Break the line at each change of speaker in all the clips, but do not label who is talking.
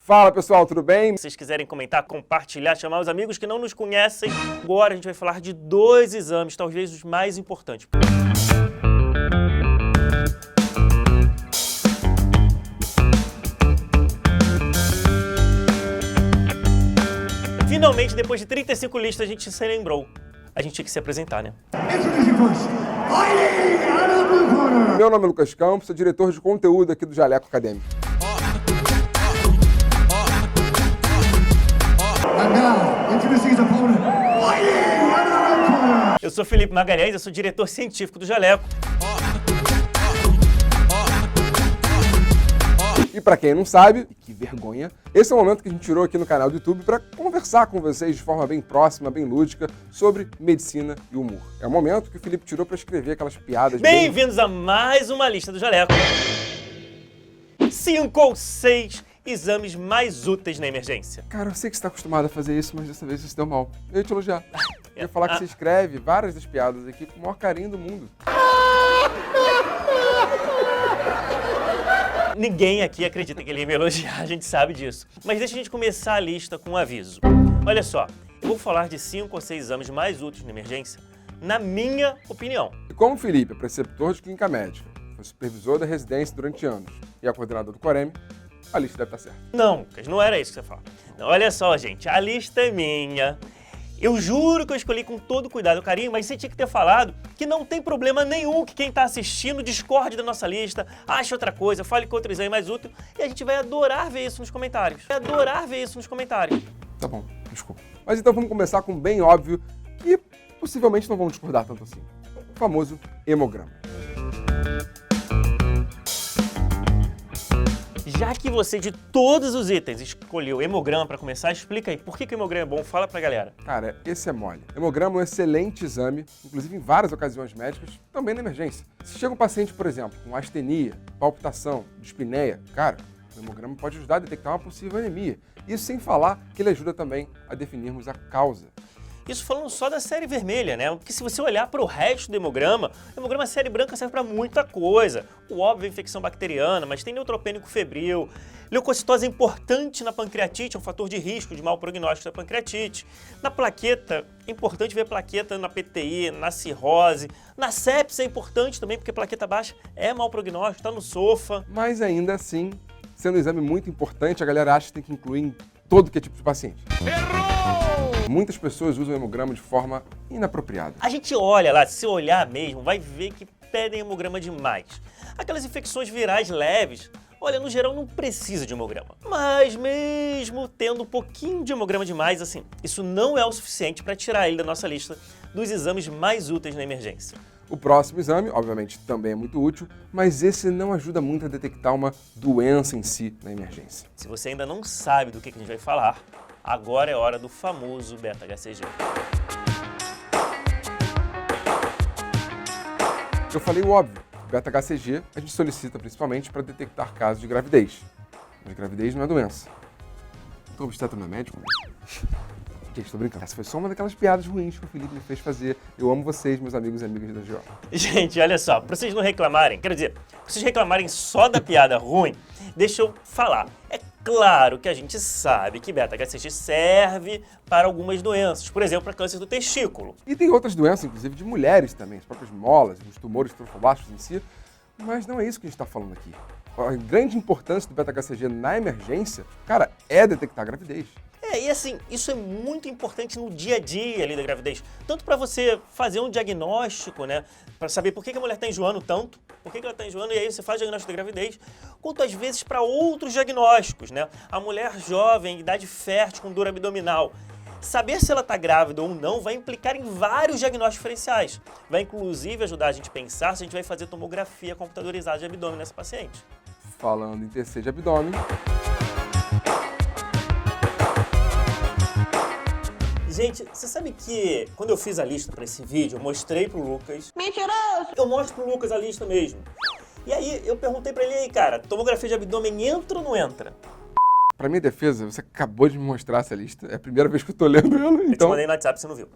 Fala pessoal, tudo bem?
Se vocês quiserem comentar, compartilhar, chamar os amigos que não nos conhecem, agora a gente vai falar de 2 exames, talvez os mais importantes. Finalmente, depois de 35 listas, a gente se lembrou. A gente tinha que se apresentar, né?
Meu nome é Lucas Campos, sou diretor de conteúdo aqui do Jaleco Acadêmico.
Eu sou Felipe Magalhães, eu sou diretor científico do Jaleco.
E pra quem não sabe, que vergonha, esse é o momento que a gente tirou aqui no canal do YouTube para conversar com vocês de forma bem próxima, bem lúdica, sobre medicina e humor. É o momento que o Felipe tirou para escrever aquelas piadas
Bem-vindos a mais uma lista do Jaleco. 5 ou 6 exames mais úteis na emergência.
Cara, eu sei que você está acostumado a fazer isso, mas dessa vez você se deu mal. Eu ia te elogiar. Eu ia falar que você escreve várias das piadas aqui com o maior carinho do mundo.
Ninguém aqui acredita que ele ia me elogiar, a gente sabe disso. Mas deixa a gente começar a lista com um aviso. Olha só, eu vou falar de 5 ou 6 exames mais úteis na emergência, na minha opinião.
E como o Felipe é preceptor de clínica médica, foi supervisor da residência durante anos e é coordenador do Coreme, a lista deve estar certa.
Não, Lucas, não era isso que você fala. Não, olha só, gente, a lista é minha. Eu juro que eu escolhi com todo cuidado e carinho, mas você tinha que ter falado que não tem problema nenhum que quem está assistindo discorde da nossa lista, ache outra coisa, fale que outro exame é mais útil, e a gente vai adorar ver isso nos comentários. Vai adorar ver isso nos comentários.
Tá bom, desculpa. Mas então vamos começar com um bem óbvio que possivelmente não vão discordar tanto assim. O famoso hemograma.
Já que você, de todos os itens, escolheu hemograma para começar, explica aí por que o hemograma é bom, fala pra galera.
Cara, esse é mole. Hemograma é um excelente exame, inclusive em várias ocasiões médicas, também na emergência. Se chega um paciente, por exemplo, com astenia, palpitação, dispneia, cara, o hemograma pode ajudar a detectar uma possível anemia. Isso sem falar que ele ajuda também a definirmos a causa.
Isso falando só da série vermelha, né? Porque se você olhar para o resto do hemograma, o hemograma série branca serve para muita coisa. O óbvio é infecção bacteriana, mas tem neutropênico febril. Leucocitose é importante na pancreatite, é um fator de risco de mau prognóstico da pancreatite. Na plaqueta, é importante ver plaqueta na PTI, na cirrose. Na sepse é importante também, porque plaqueta baixa é mau prognóstico, está no SOFA.
Mas ainda assim, sendo um exame muito importante, a galera acha que tem que incluir em todo que é tipo de paciente. Errou! Muitas pessoas usam o hemograma de forma inapropriada.
A gente olha lá, se olhar mesmo, vai ver que pedem hemograma demais. Aquelas infecções virais leves, olha, no geral não precisa de hemograma. Mas mesmo tendo um pouquinho de hemograma demais, assim, isso não é o suficiente para tirar ele da nossa lista dos exames mais úteis na emergência.
O próximo exame, obviamente, também é muito útil, mas esse não ajuda muito a detectar uma doença em si na emergência.
Se você ainda não sabe do que a gente vai falar, agora é hora do famoso beta-HCG.
Eu falei o óbvio, o beta-HCG a gente solicita principalmente para detectar casos de gravidez. Mas gravidez não é doença. Então o obstetra não é médico? Gente, estou brincando. Essa foi só uma daquelas piadas ruins que o Felipe me fez fazer. Eu amo vocês, meus amigos e amigas da GO.
Gente, olha só, para vocês não reclamarem, quero dizer, para vocês reclamarem só da piada ruim, deixa eu falar. É claro que a gente sabe que beta-HCG serve para algumas doenças, por exemplo, para câncer do testículo.
E tem outras doenças, inclusive de mulheres também, as próprias molas, os tumores trofoblásticos em si, mas não é isso que a gente está falando aqui. A grande importância do beta-HCG na emergência, cara, é detectar a gravidez.
E assim, isso é muito importante no dia a dia ali da gravidez. Tanto para você fazer um diagnóstico, né? Para saber por que a mulher está enjoando tanto, por que ela está enjoando, e aí você faz o diagnóstico da gravidez. Quanto às vezes para outros diagnósticos, né? A mulher jovem, idade fértil, com dor abdominal. Saber se ela está grávida ou não vai implicar em vários diagnósticos diferenciais. Vai inclusive ajudar a gente a pensar se a gente vai fazer tomografia computadorizada de abdômen nessa paciente.
Falando em TC de abdômen...
Gente, você sabe que quando eu fiz a lista para esse vídeo, eu mostrei pro Lucas...
Mentiroso!
Eu mostro pro Lucas a lista mesmo. E aí eu perguntei pra ele, aí cara, tomografia de abdômen entra ou não entra?
Pra minha defesa, você acabou de me mostrar essa lista. É a primeira vez que eu tô lendo ela, então...
Eu te mandei no WhatsApp, você não viu.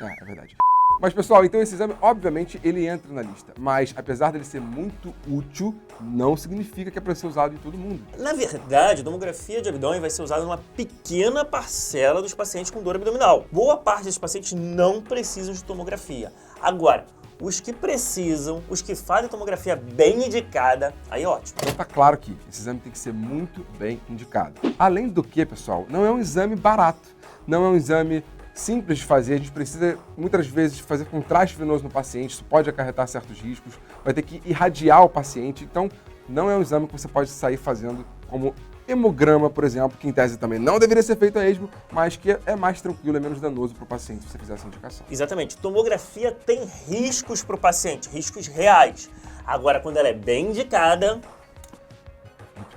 É verdade. Mas, pessoal, então esse exame, obviamente, ele entra na lista. Mas, apesar dele ser muito útil, não significa que é para ser usado em todo mundo.
Na verdade, a tomografia de abdômen vai ser usada numa pequena parcela dos pacientes com dor abdominal. Boa parte desses pacientes não precisam de tomografia. Agora, os que precisam, os que fazem tomografia bem indicada, aí ótimo.
Então tá claro que esse exame tem que ser muito bem indicado. Além do que, pessoal, não é um exame barato, não é um exame simples de fazer, a gente precisa muitas vezes fazer contraste venoso no paciente, isso pode acarretar certos riscos, vai ter que irradiar o paciente, então não é um exame que você pode sair fazendo como hemograma, por exemplo, que em tese também não deveria ser feito a esmo, mas que é mais tranquilo, é menos danoso para o paciente se você fizer essa indicação.
Exatamente. Tomografia tem riscos para o paciente, riscos reais. Agora, quando ela é bem indicada...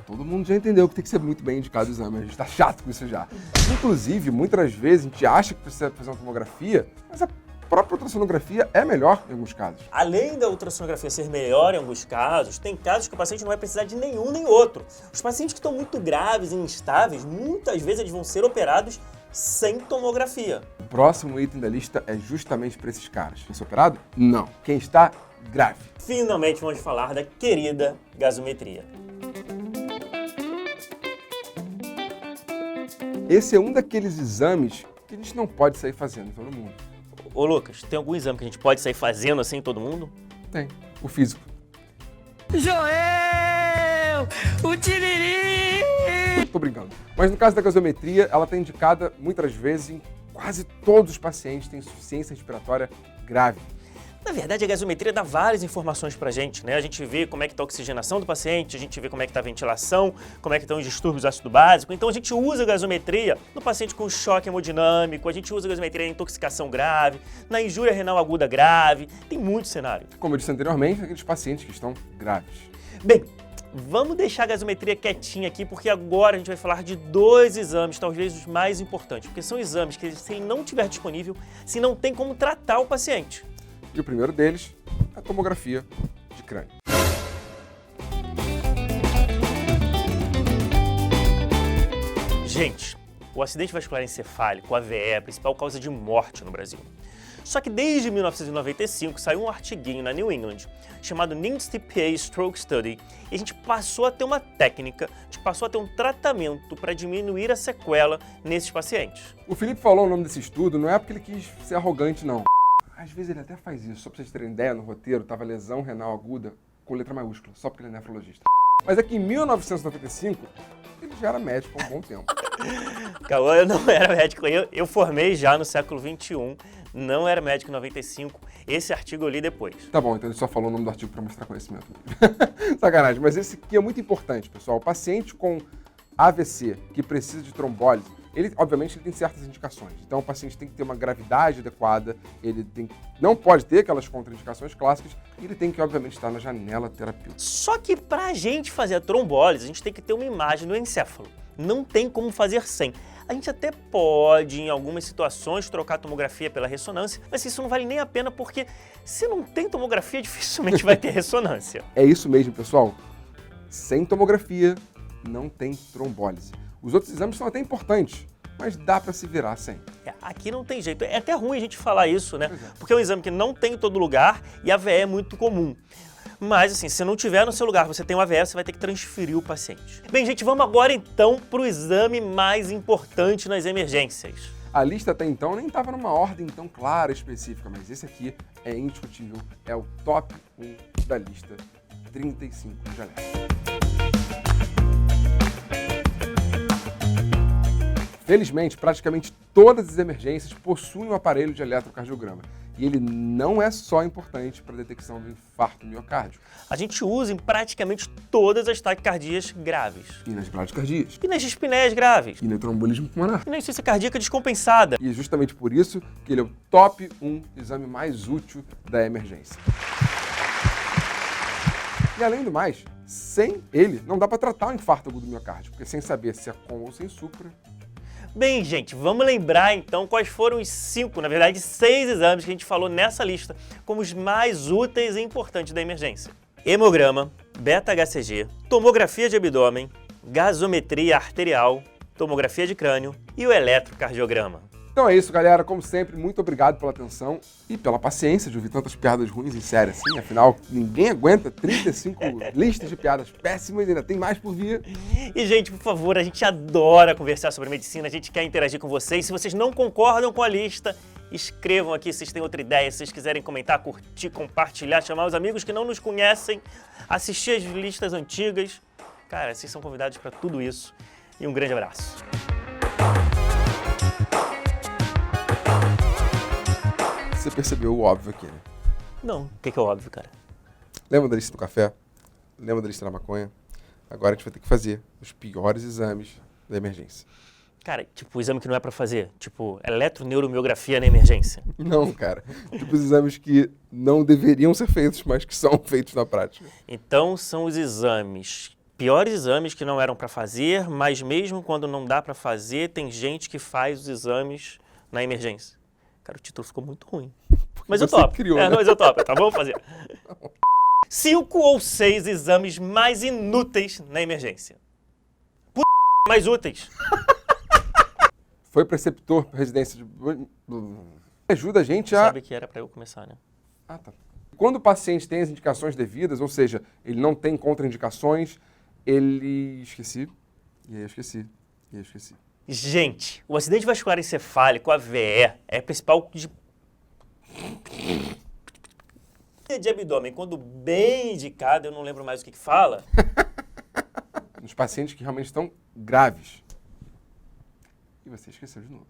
Todo mundo já entendeu que tem que ser muito bem indicado o exame, a gente tá chato com isso já. Inclusive, muitas vezes a gente acha que precisa fazer uma tomografia, mas a própria ultrassonografia é melhor em alguns casos.
Além da ultrassonografia ser melhor em alguns casos, tem casos que o paciente não vai precisar de nenhum nem outro. Os pacientes que estão muito graves e instáveis, muitas vezes eles vão ser operados sem tomografia.
O próximo item da lista é justamente para esses caras. Quem está operado? Não. Quem está grave.
Finalmente vamos falar da querida gasometria.
Esse é um daqueles exames que a gente não pode sair fazendo em todo mundo.
Ô Lucas, tem algum exame que a gente pode sair fazendo assim em todo mundo?
Tem. O físico.
Joel! O tiriri!
Tô brincando. Mas no caso da gasometria, ela está indicada muitas vezes em quase todos os pacientes que têm insuficiência respiratória grave.
Na verdade, a gasometria dá várias informações pra gente, né? A gente vê como é que tá a oxigenação do paciente, a gente vê como é que tá a ventilação, como é que estão os distúrbios do ácido básico. Então a gente usa a gasometria no paciente com choque hemodinâmico, a gente usa a gasometria em intoxicação grave, na injúria renal aguda grave, tem muito cenário.
Como eu disse anteriormente, aqueles pacientes que estão graves.
Bem, vamos deixar a gasometria quietinha aqui, porque agora a gente vai falar de dois exames, talvez os mais importantes, porque são exames que, se ele não tiver disponível, se não tem como tratar o paciente.
E o primeiro deles é a tomografia de crânio.
Gente, o acidente vascular encefálico, AVE, é a principal causa de morte no Brasil. Só que desde 1995 saiu um artiguinho na New England chamado NIMS-TPA Stroke Study e a gente passou a ter uma técnica, a gente passou a ter um tratamento para diminuir a sequela nesses pacientes.
O Felipe falou o nome desse estudo, não é porque ele quis ser arrogante, não. Às vezes ele até faz isso, só pra vocês terem ideia, no roteiro tava lesão renal aguda com letra maiúscula, só porque ele é nefrologista. Mas é que em 1995, ele já era médico há um bom tempo.
Cauã, eu não era médico, eu formei já no século XXI, não era médico em 95, esse artigo eu li depois.
Tá bom, então ele só falou o nome do artigo pra mostrar conhecimento. Sacanagem, mas esse aqui é muito importante, pessoal. O paciente com AVC que precisa de trombólise, obviamente, ele tem certas indicações. Então, o paciente tem que ter uma gravidade adequada, não pode ter aquelas contraindicações clássicas, e ele tem que, obviamente, estar na janela terapêutica.
Só que pra gente fazer a trombólise, a gente tem que ter uma imagem do encéfalo. Não tem como fazer sem. A gente até pode, em algumas situações, trocar a tomografia pela ressonância, mas isso não vale nem a pena, porque se não tem tomografia, dificilmente vai ter ressonância.
É isso mesmo, pessoal. Sem tomografia, não tem trombólise. Os outros exames são até importantes, mas dá para se virar sem.
Aqui não tem jeito. É até ruim a gente falar isso, né? Porque é um exame que não tem em todo lugar e a AVE é muito comum. Mas, assim, se não tiver no seu lugar, você tem um AVE, você vai ter que transferir o paciente. Bem, gente, vamos agora, então, para o exame mais importante nas emergências.
A lista até então nem estava numa ordem tão clara e específica, mas esse aqui é indiscutível, é o top 1 da lista, 35 de alerta. Felizmente, praticamente todas as emergências possuem um aparelho de eletrocardiograma. E ele não é só importante para a detecção do infarto miocárdio.
A gente usa em praticamente todas as taquicardias graves.
E nas bradicardias.
E nas dispneias graves.
E no trombolismo pulmonar.
E na insuficiência cardíaca descompensada.
E é justamente por isso que ele é o top 1 exame mais útil da emergência. E além do mais, sem ele, não dá para tratar o infarto agudo miocárdio, porque sem saber se é com ou sem supra.
Bem, gente, vamos lembrar então quais foram os 5, na verdade 6 exames que a gente falou nessa lista como os mais úteis e importantes da emergência. Hemograma, beta-HCG, tomografia de abdômen, gasometria arterial, tomografia de crânio e o eletrocardiograma.
Então é isso, galera. Como sempre, muito obrigado pela atenção e pela paciência de ouvir tantas piadas ruins em série assim. Afinal, ninguém aguenta 35 listas de piadas péssimas e ainda tem mais por vir.
E, gente, por favor, a gente adora conversar sobre medicina, a gente quer interagir com vocês. Se vocês não concordam com a lista, escrevam aqui se vocês têm outra ideia, se vocês quiserem comentar, curtir, compartilhar, chamar os amigos que não nos conhecem, assistir as listas antigas. Cara, vocês são convidados para tudo isso. E um grande abraço.
Você percebeu o óbvio aqui, né?
Não, o que é óbvio, cara?
Lembra da lista do café? Lembra da lista da maconha? Agora a gente vai ter que fazer os piores exames da emergência.
Cara, tipo, o exame que não é pra fazer, tipo, eletroneuromiografia na emergência.
Não, cara. Tipo os exames que não deveriam ser feitos, mas que são feitos na prática.
Então são os exames, piores exames que não eram pra fazer, mas mesmo quando não dá pra fazer, tem gente que faz os exames na emergência. Cara, o título ficou muito ruim. Mas eu
você
topo.
criou, né?
Mas eu topo, tá? Vamos fazer. 5 ou 6 exames mais inúteis na emergência. Mais úteis.
Foi preceptor pra residência de... Ajuda a gente a...
Sabe que era pra eu começar, né?
Ah, tá. Quando o paciente tem as indicações devidas, ou seja, ele não tem contraindicações, ele... Esqueci. E aí eu esqueci. E aí eu esqueci.
Gente, o acidente vascular encefálico, AVE, é a principal de abdômen. Quando bem indicado, eu não lembro mais o que fala.
Nos pacientes que realmente estão graves. E você esqueceu de novo.